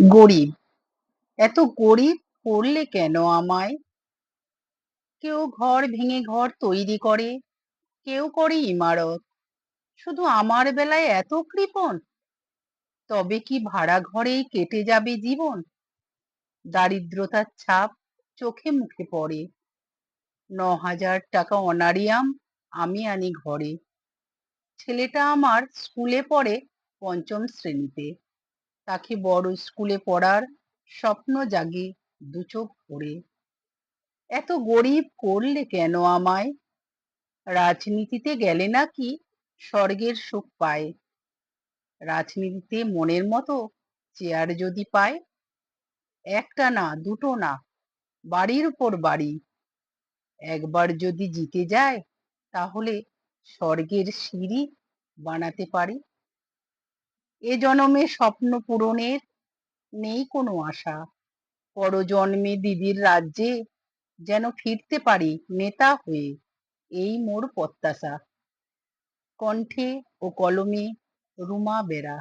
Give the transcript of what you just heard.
গরিব, এত গরিব করলে কেন আমায়? কেউ ঘর ভেঙে ঘর তৈরি করে, কেউ করে ইমারত, শুধু আমার বেলায় এত কৃপণ। তবে কি ভাড়া ঘরেই কেটে যাবে জীবন? দারিদ্রতার ছাপ চোখে মুখে পড়ে। ৯,০০০ টাকা অনারিয়াম আমি আনি ঘরে। ছেলেটা আমার স্কুলে পড়ে পঞ্চম শ্রেণীতে। তাকে বড় স্কুলে পড়ার স্বপ্ন জাগে দু চোখ ভরে। এত গরিব করলে কেন আমায়? রাজনীতিতে গেলে নাকি স্বর্গের সুখ পায়। রাজনীতিতে মনের মতো চেয়ার যদি পায়, একটা না দুটো না, বাড়ির উপর বাড়ি। একবার যদি জিতে যায়, তাহলে স্বর্গের সিঁড়ি বানাতে পারি। এ জনমে স্বপ্ন পূরণের নেই কোনো আশা। পরজন্মে দিদির রাজ্যে যেন ফিরতে পারি নেতা হয়ে, এই মোর প্রত্যাশা। কণ্ঠে ও কলমে রুমা বেরা।